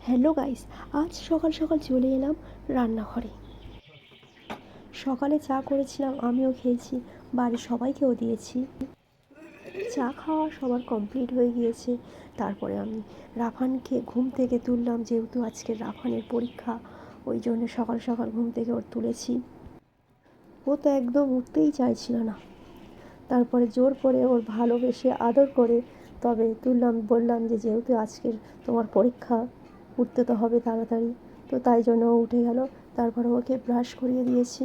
Hello guys, আজ সকাল সকাল চলে এলাম রান্নাঘরে। সকালে চা করেছিলাম, আমিও খেয়েছি, বাড়ির সবাইকেও দিয়েছি। চা খাওয়া সবার কমপ্লিট হয়ে গিয়েছে। তারপরে আমি রাফানকে ঘুম থেকে তুললাম, যেহেতু আজকে রাফানের পরীক্ষা, ওই জন্য সকাল সকাল ঘুম থেকে ওর তুলেছি। ও তো একদম উঠতেই চাইছিল না। তারপরে জোর করে ওর ভালোবেসে আদর করে তবে তুললাম, বললাম যে যেহেতু আজকের তোমার পরীক্ষা, উঠতে তো হবে তাড়াতাড়ি। তো তাই জন্য ও উঠে গেল। তারপরে ওকে ব্রাশ করিয়ে দিয়েছি।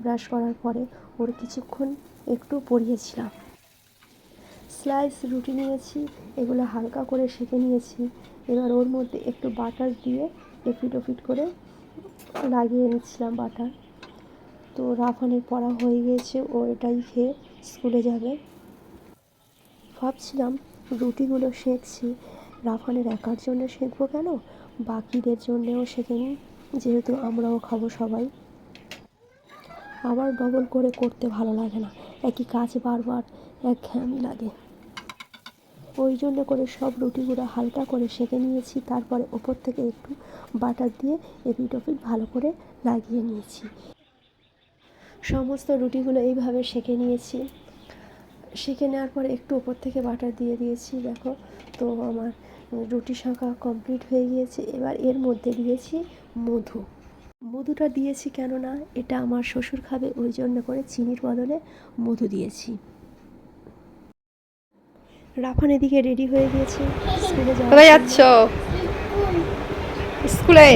ব্রাশ করার পরে ওর কিছুক্ষণ একটু পড়িয়েছিলাম। স্লাইস রুটি নিয়েছি, এগুলো হালকা করে সেঁকে নিয়েছি। এবার ওর মধ্যে একটু বাটার দিয়ে এপিট ওপিট করে লাগিয়ে নিচ্ছিলাম বাটার। তো রাফানের পড়া হয়ে গিয়েছে, ও এটাই খেয়ে স্কুলে যাবে। ভাবছিলাম রুটিগুলো সেঁকছি, রাফানের একার জন্য সেঁকবো কেন, বাকিদের জন্যেও সেঁকে নিই, যেহেতু আমরাও খাবো সবাই। আবার ডবল করে করতে ভালো লাগে না, একই কাজ বারবার একঘেয়েমি লাগে। ওই জন্য করে সব রুটিগুলো হালকা করে সেঁকে নিয়েছি। তারপরে ওপর থেকে একটু বাটার দিয়ে এপিট ওপিট ভালো করে লাগিয়ে নিয়েছি। সমস্ত রুটিগুলো এইভাবে সেঁকে নিয়েছি। সেঁকে নেওয়ার পরে একটু ওপর থেকে বাটার দিয়ে দিয়েছি। দেখো, তো আমার রুটি সেঁকা কমপ্লিট হয়ে গিয়েছে। এবার এর মধ্যে দিয়েছি মধু। মধুটা দিয়েছি কেননা এটা আমার শ্বশুর খাবে, ওই জন্য করে চিনির বদলে মধু দিয়েছি। রাফান এদিকে রেডি হয়ে গিয়েছে স্কুলে যাওয়ার। কোথায় যাচ্ছ? স্কুলে।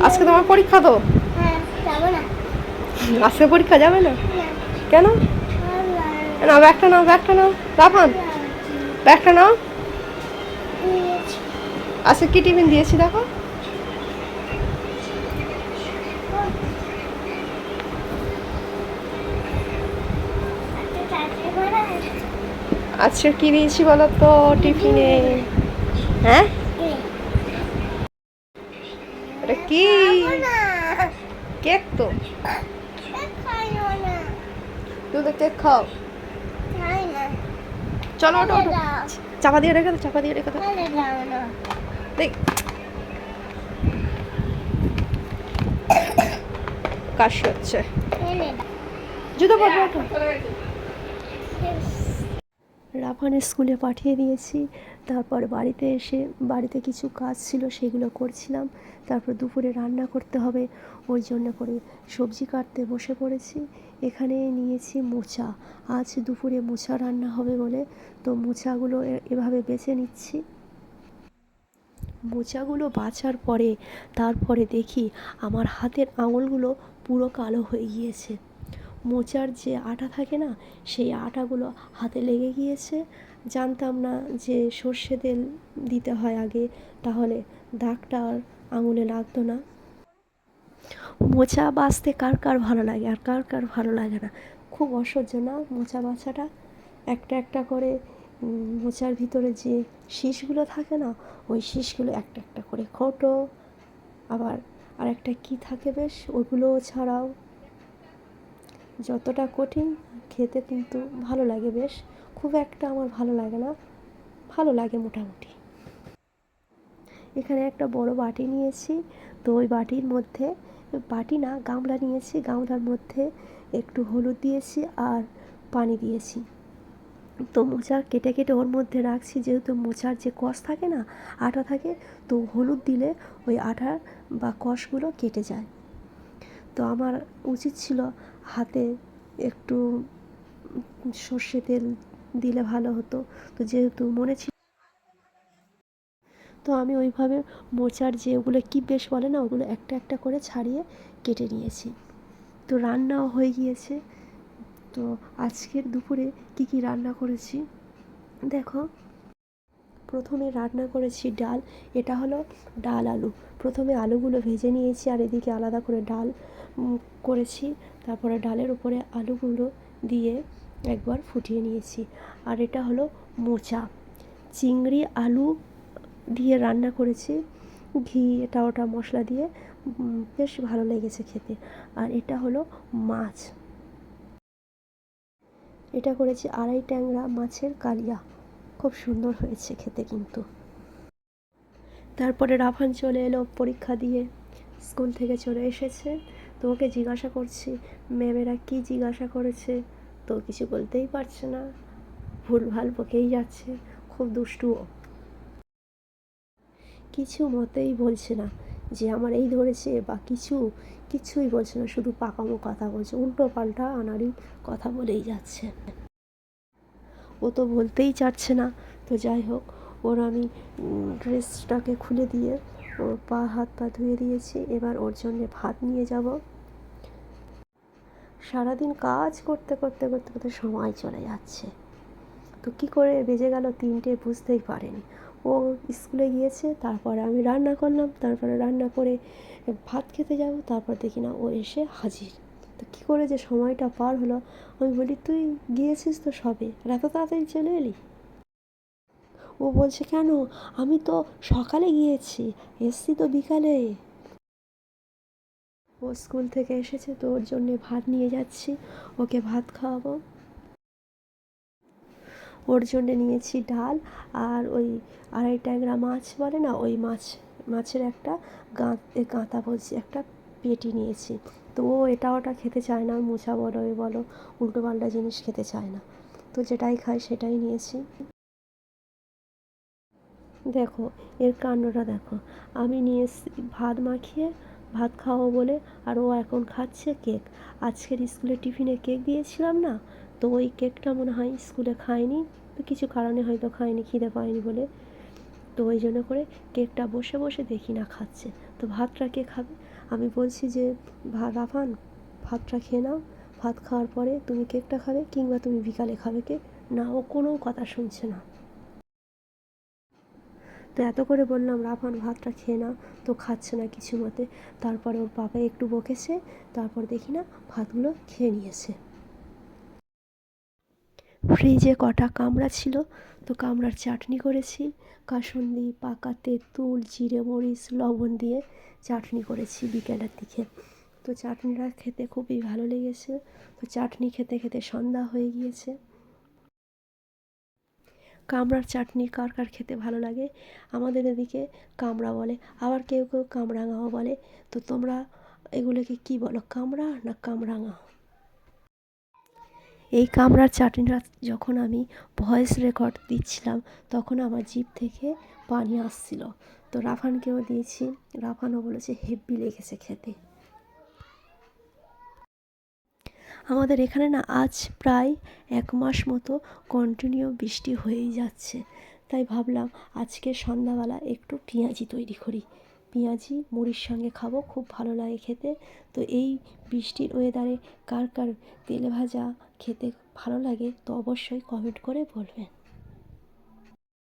আজকে তোমার পরীক্ষা তো? আজকে পরীক্ষা যাবে না কেন? নাও ব্যাগটা, নাও ব্যাগটা, নাও রাফান ব্যাগটা নাও। আজকে কি টিফিন দিয়েছি দেখো। আজকে কি দিয়েছি বলো তো টিফিনে? হ্যাঁ, এটা কি? কেক তো। তুমি তো কেক খাও। চলো ওটো ওটো, চাপা দিয়ে রেখে দাও, চাপা দিয়ে রেখে দাও। দেখ, কাশি হচ্ছে। জুতো পরবো, ওঠো। রাফানের স্কুলে পাঠিয়ে দিয়েছি। তারপর বাড়িতে এসে বাড়িতে কিছু কাজ ছিল, সেগুলো করছিলাম। তারপর দুপুরে রান্না করতে হবে, ওই জন্য করে সবজি কাটতে বসে পড়েছি। এখানে নিয়েছি মোচা, আজ দুপুরে মোচা রান্না হবে বলে। তো মোচাগুলো এভাবে বেছে নিচ্ছি। মোচাগুলো বাছার পরে তারপরে দেখি আমার হাতের আঙুলগুলো পুরো কালো হয়ে গিয়েছে। মোচার যে আটা থাকে না, সেই আটাগুলো হাতে লেগে গিয়েছে। জানতাম না যে সর্ষে তেল দিতে হয় আগে, তাহলে দাগটা আর আঙুলে লাগতো না। মোচা বাছতে কার কার ভালো লাগে আর কার কার ভালো লাগে না, খুব অসহ্য না মোচা বাছাটা। একটা একটা করে মোচার ভিতরে যে শীষগুলো থাকে না, ওই শীষগুলো একটা একটা করে খোঁটো। আবার আরেকটা কি থাকে বেশ, ওগুলোও ছাড়াও। যতটা কঠিন, খেতে কিন্তু ভালো লাগে বেশ। খুব একটা আমার ভালো লাগে না, ভালো লাগে মোটামুটি। এখানে একটা বড় বাটি নিয়েছি। তো ওই বাটির মধ্যে, বাটি না গামলা নিয়েছি, গামলার মধ্যে একটু হলুদ দিয়েছি আর পানি দিয়েছি। তো মোচা কেটে কেটে ওর মধ্যে রাখছি, যেহেতু মোচার যে কষ থাকে না, আটা থাকে, তো হলুদ দিলে ওই আটা বা কষগুলো কেটে যায়। তো আমার উচিত ছিল হাতে একটু সর্ষে তেল দিলে ভালো হতো, তো যেহেতু মনে ছিল, তো আমি ওইভাবে মোচার যে ওগুলো কি বেশ বলে না, ওগুলো একটা একটা করে ছাড়িয়ে কেটে নিয়েছি। তো রান্নাও হয়ে গিয়েছে। তো আজকের দুপুরে কি কি রান্না করেছি দেখো। প্রথমে রান্না করেছি ডাল, এটা হলো ডাল আলু। প্রথমে আলুগুলো ভেজে নিয়েছি আর এদিকে আলাদা করে ডাল করেছি। তারপরে ডালের উপরে আলুগুলো দিয়ে একবার ফুটিয়ে নিয়েছি। আর এটা হলো মোচা, চিংড়ি আলু দিয়ে রান্না করেছি, ঘি এটা ওটা মশলা দিয়ে, বেশ ভালো লেগেছে খেতে। আর এটা হলো মাছ। এটা করেছি আড়াই ট্যাংরা মাছের কালিয়া, খুব সুন্দর হয়েছে খেতে কিন্তু। তারপরে রাফান চলে এলো পরীক্ষা দিয়ে, স্কুল থেকে চলে এসেছে। তো ওকে জিজ্ঞাসা করছি ম্যামেরা কী জিজ্ঞাসা করেছে, তো কিছু বলতেই পারছে না, ভুলভাল বকেই যাচ্ছে, খুব দুষ্টু ও। কিছু মতেই বলছে না যে আমার এই ধরেছে বা কিছুই বলছে না, শুধু পাকামো কথা বলছে, উল্টো পাল্টা আনাড়ি কথা বলেই যাচ্ছে। ও তো বলতেই চাচ্ছে না। তো যাই হোক, ওর আমি ড্রেসটাকে খুলে দিয়ে ওর হাত পা ধুয়ে দিয়েছি। এবার ওর জন্যে ভাত নিয়ে যাব। সারাদিন কাজ করতে করতে করতে করতে সময় চলে যাচ্ছে। তো কী করে বেজে গেল 3টে বুঝতেই পারেনি। ও স্কুলে গিয়েছে, তারপরে আমি রান্না করলাম, তারপরে রান্না করে ভাত খেতে যাব, তারপর দেখি না ও এসে হাজির। তো কী করে যে সময়টা পার হলো, আমি বলি তুই গিয়েছিস তো সবে, আর এত তাড়াতাড়ি চলে এলি? ও বলছে কেন, আমি তো সকালে গিয়েছি, এসছি তো বিকালে। ও স্কুল থেকে এসেছে, তো ওর জন্যে ভাত নিয়ে যাচ্ছি, ওকে ভাত খাওয়াবো। ওর জন্যে নিয়েছি ডাল আর ওই আড়াই ট্যাংরা মাছ বলে না, ওই মাছের একটা গাঁতা বলছি, একটা পেটি নিয়েছি। তো ও এটা ওটা খেতে চায় না, মোচা বলো এ বলো, উল্টোপাল্টা জিনিস খেতে চায় না, তো যেটাই খায় সেটাই নিয়েছি। দেখো এর কাণ্ডটা দেখো, আমি নিয়ে এসেছি ভাত মাখিয়ে ভাত খাওয়াবো বলে, আর ও এখন খাচ্ছে কেক। আজকের স্কুলে টিফিনে কেক দিয়েছিলাম না, তো ওই কেকটা মনে হয় স্কুলে খায়নি, তো কিছু কারণে হয়তো খায়নি, খিদে পায়নি বলে। তো ওই জন্য করে কেকটা বসে বসে দেখি না খাচ্ছে। তো ভাতটা কে খাবে? আমি বলছি যে রাফান, ভাতটা খেয়ে নাও, ভাত খাওয়ার পরে তুমি কেকটা খাবে, কিংবা তুমি বিকালে খাবে কেক। না, ও কোনো কথা শুনছে না। তো এত করে বললাম রাফান ভাতটা খেয়ে নাও, তো খাচ্ছে না কিছু মতে। তারপরে ওর বাবা একটু বকেছে, তারপর দেখি না ভাতগুলো খেয়ে নিয়েছে। ফ্রিজে কটা কামড়া ছিল, তো কামড়ার চাটনি করেছি, কাসুন্দি, পাকা তেঁতুল, জিরে মরিচ, লবণ দিয়ে চাটনি করেছি বিকেলের দিকে। তো চাটনিটা খেতে খুবই ভালো লেগেছে। তো চাটনি খেতে খেতে সন্ধ্যা হয়ে গিয়েছে। কামড়ার চাটনি কার কার খেতে ভালো লাগে? আমাদের এদিকে কামড়া বলে, আবার কেউ কেউ কামরাঙাও বলে। তো তোমরা এগুলোকে কি বলো, কামড়া না কামরাঙা? এই কামড়ার চাটনিটা যখন আমি ভয়েস রেকর্ড দিচ্ছিলাম, তখন আমার জিভ থেকে পানি আসছিল। তো রাফানকেও দিয়েছি, রাফানও বলেছে হেব্বি লেগেছে খেতে। আমাদের এখানে না আজ প্রায় 1 মাস মতো কন্টিনিউ বৃষ্টি হয়েই যাচ্ছে। তাই ভাবলাম আজকে সন্ধ্যাবেলা একটু পেঁয়াজি তৈরি করি, পেঁয়াজি মুড়ির সঙ্গে খাবো, খুব ভালো লাগে খেতে। তো এই বৃষ্টির ওয়েদারে কার কার তেলে ভাজা খেতে ভালো লাগে, তো অবশ্যই কমেন্ট করে বলবেন।